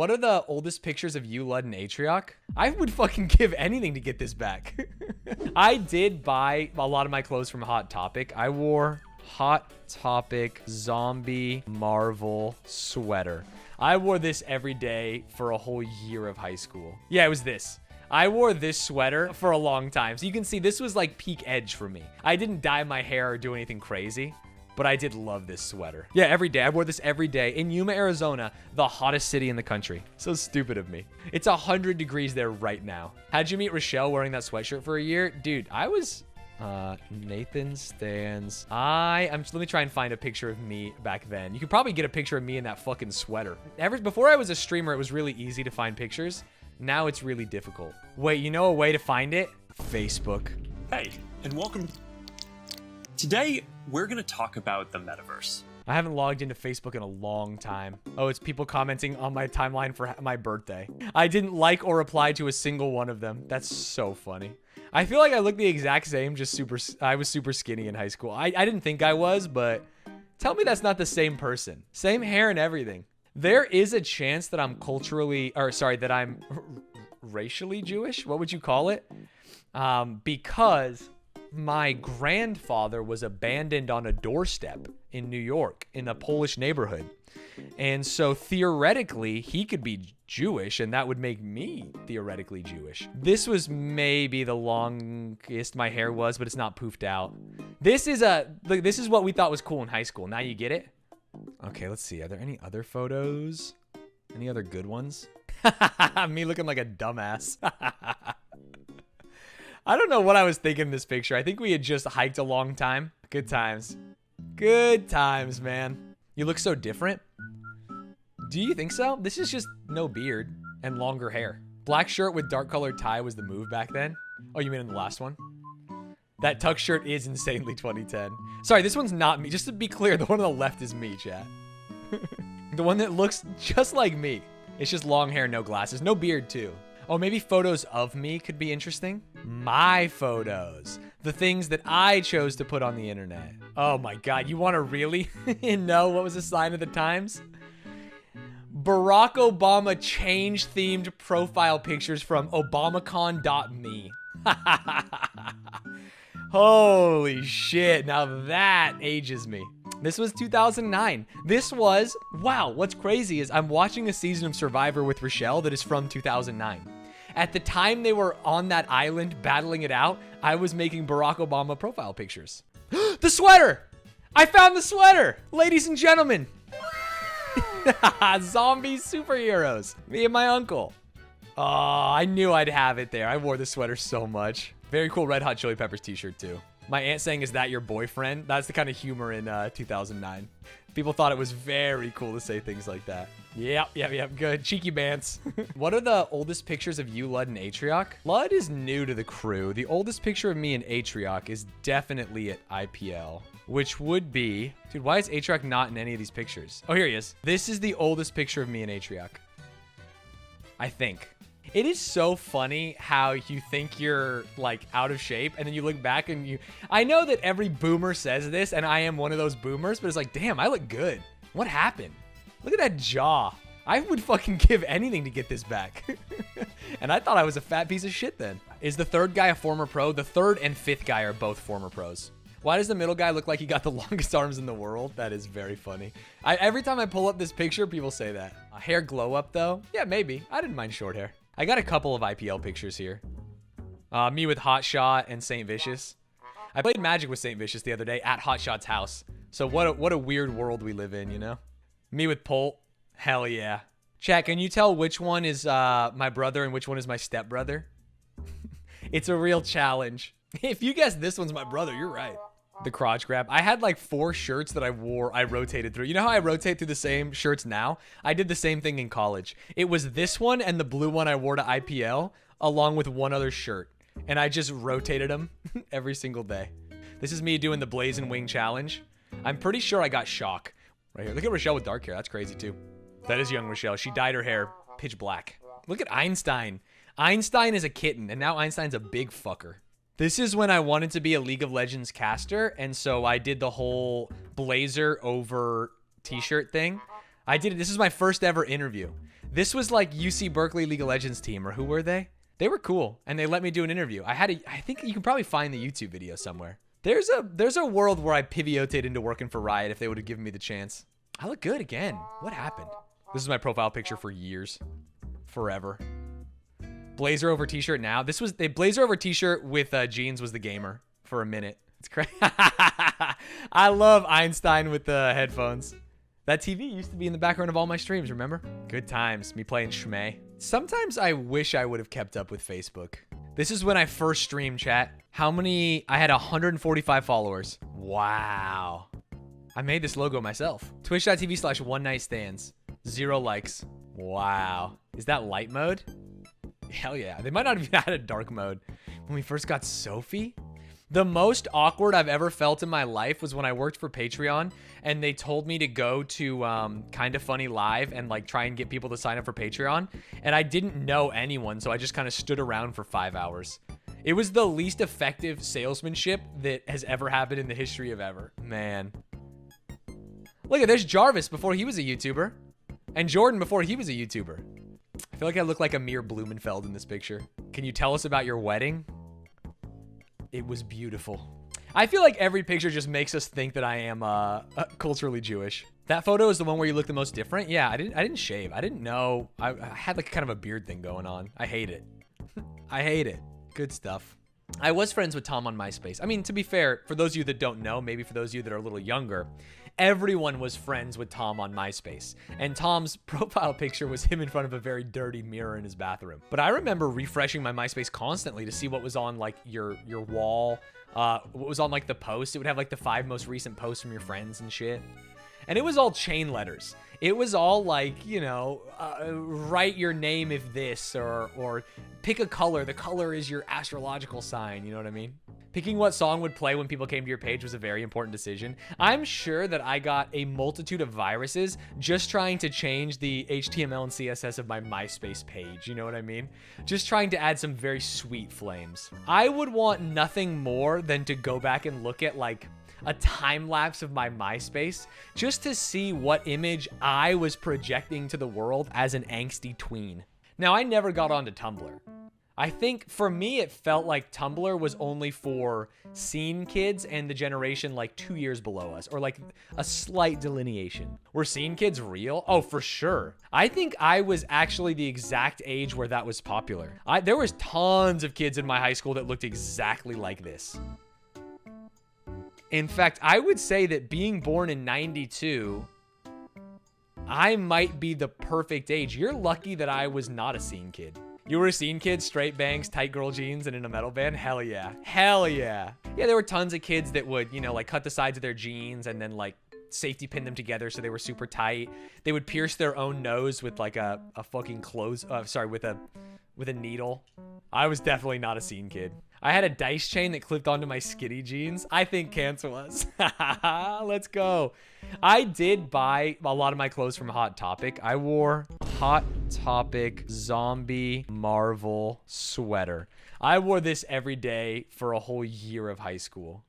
what are the oldest pictures of you, Lud, and Atrioc? I would fucking give anything to get this back. I did buy a lot of my clothes from Hot Topic. I wore Hot Topic zombie Marvel sweater. I wore this every day for a whole year of high school. Yeah, it was this. I wore this sweater for a long time. So you can see this was like peak edge for me. I didn't dye my hair or do anything crazy, but I did love this sweater. Yeah, every day. I wore this every day in Yuma, Arizona, the hottest city in the country. So stupid of me. It's 100 degrees there right now. How'd you meet Rochelle wearing that sweatshirt for a year? Dude, I was... Nathan Stanz. Let me try and find a picture of me back then. You could probably get a picture of me in that fucking sweater. Before I was a streamer, it was really easy to find pictures. Now it's really difficult. Wait, you know a way to find it? Facebook. Hey, and welcome. Today, we're gonna talk about the metaverse. I haven't logged into Facebook in a long time. Oh, it's people commenting on my timeline for my birthday. I didn't like or reply to a single one of them. That's so funny. I feel like I look the exact same, I was super skinny in high school. I didn't think I was, but tell me that's not the same person. Same hair and everything. There is a chance that I'm that I'm racially Jewish. What would you call it? Because my grandfather was abandoned on a doorstep in New York in a Polish neighborhood. And so theoretically, he could be Jewish, and that would make me theoretically Jewish. This was maybe the longest my hair was, but it's not poofed out. This is what we thought was cool in high school. Now you get it? Okay, let's see. Are there any other photos? Any other good ones? Me looking like a dumbass. I don't know what I was thinking in this picture. I think we had just hiked a long time. Good times. Good times, man. You look so different. Do you think so? This is just no beard and longer hair. Black shirt with dark colored tie was the move back then. Oh, you mean in the last one? That tuck shirt is insanely 2010. Sorry, this one's not me. Just to be clear, the one on the left is me, chat. The one that looks just like me. It's just long hair, no glasses, no beard too. Oh, maybe photos of me could be interesting. My photos. The things that I chose to put on the internet. Oh my God, you want to really know what was a sign of the times? Barack Obama changed themed profile pictures from obamacon.me. Holy shit, now that ages me. This was 2009. This was, wow, what's crazy is I'm watching a season of Survivor with Rochelle that is from 2009. At the time they were on that island battling it out, I was making Barack Obama profile pictures. The sweater! I found the sweater! Ladies and gentlemen. Zombie superheroes. Me and my uncle. Oh, I knew I'd have it there. I wore the sweater so much. Very cool Red Hot Chili Peppers t-shirt too. My aunt saying, "Is that your boyfriend?" That's the kind of humor in 2009. People thought it was very cool to say things like that. Yep, good. Cheeky bands. What are the oldest pictures of you, Lud, and Atrioc? Lud is new to the crew. The oldest picture of me and Atrioc is definitely at IPL, which would be... Dude, why is Atrioc not in any of these pictures? Oh, here he is. This is the oldest picture of me and Atrioc. I think. It is so funny how you think you're like out of shape and then you look back and I know that every boomer says this and I am one of those boomers, but it's like, damn, I look good. What happened? Look at that jaw. I would fucking give anything to get this back. And I thought I was a fat piece of shit then. Is the third guy a former pro? The third and fifth guy are both former pros. Why does the middle guy look like he got the longest arms in the world? That is very funny. Every time I pull up this picture, people say that. Hair glow up though? Yeah, maybe. I didn't mind short hair. I got a couple of IPL pictures here. Me with Hotshot and St. Vicious. I played Magic with St. Vicious the other day at Hotshot's house. So what a weird world we live in, you know? Me with Polt. Hell yeah. Chat, can you tell which one is my brother and which one is my stepbrother? It's a real challenge. If you guess this one's my brother, you're right. The crotch grab. I had like 4 shirts that I wore, I rotated through. You know how I rotate through the same shirts now? I did the same thing in college. It was this one and the blue one I wore to IPL, along with one other shirt. And I just rotated them every single day. This is me doing the Blaze and Wing challenge. I'm pretty sure I got shock. Right here. Look at Rochelle with dark hair. That's crazy too. That is young Rochelle. She dyed her hair pitch black. Look at Einstein. Einstein is a kitten, and now Einstein's a big fucker. This is when I wanted to be a League of Legends caster, and so I did the whole blazer over t-shirt thing. This is my first ever interview. This was like UC Berkeley League of Legends team, or who were they? They were cool, and they let me do an interview. I think you can probably find the YouTube video somewhere. There's a world where I pivoted into working for Riot if they would have given me the chance. I look good again. What happened? This is my profile picture for years. Forever. Blazer over t-shirt now. This was a blazer over t-shirt with jeans was the gamer for a minute. It's crazy. I love Einstein with the headphones. That TV used to be in the background of all my streams, remember? Good times, me playing Shmei. Sometimes I wish I would have kept up with Facebook. This is when I first streamed, chat. I had 145 followers. Wow. I made this logo myself. Twitch.tv/OneNightStands. 0 likes. Wow. Is that light mode? Hell yeah. They might not have even had a dark mode. When we first got Sophie, the most awkward I've ever felt in my life was when I worked for Patreon and they told me to go to Kinda Funny Live and like try and get people to sign up for Patreon. And I didn't know anyone, so I just kind of stood around for 5 hours. It was the least effective salesmanship that has ever happened in the history of ever. Man. Look at, there's Jarvis before he was a YouTuber. And Jordan before he was a YouTuber. I feel like I look like Amir Blumenfeld in this picture. Can you tell us about your wedding? It was beautiful. I feel like every picture just makes us think that I am culturally Jewish. That photo is the one where you look the most different. Yeah, I didn't shave. I didn't know. I had like kind of a beard thing going on. I hate it. I hate it. Good stuff. I was friends with Tom on MySpace. I mean, to be fair, for those of you that don't know, maybe for those of you that are a little younger, everyone was friends with Tom on MySpace. And Tom's profile picture was him in front of a very dirty mirror in his bathroom. But I remember refreshing my MySpace constantly to see what was on like your wall, what was on like the post. It would have like the 5 most recent posts from your friends and shit. And it was all chain letters. It was all like, you know, write your name if this, or pick a color. The color is your astrological sign. You know what I mean? Picking what song would play when people came to your page was a very important decision. I'm sure that I got a multitude of viruses just trying to change the HTML and CSS of my MySpace page. You know what I mean? Just trying to add some very sweet flames. I would want nothing more than to go back and look at like a time lapse of my MySpace just to see what image I was projecting to the world as an angsty tween. Now, I never got onto Tumblr. I think for me, it felt like Tumblr was only for scene kids and the generation like 2 years below us, or like a slight delineation. Were scene kids real? Oh, for sure. I think I was actually the exact age where that was popular. There was tons of kids in my high school that looked exactly like this. In fact, I would say that being born in 92, I might be the perfect age. You're lucky that I was not a scene kid. You were a scene kid, straight bangs, tight girl jeans, and in a metal band? Hell yeah. Hell yeah. Yeah, there were tons of kids that would, you know, like cut the sides of their jeans and then like safety pin them together so they were super tight. They would pierce their own nose with like a fucking with a needle. I was definitely not a scene kid. I had a dice chain that clipped onto my skinny jeans. I think Cance was. Let's go. I did buy a lot of my clothes from Hot Topic. I wore Hot Topic Zombie Marvel sweater. I wore this every day for a whole year of high school.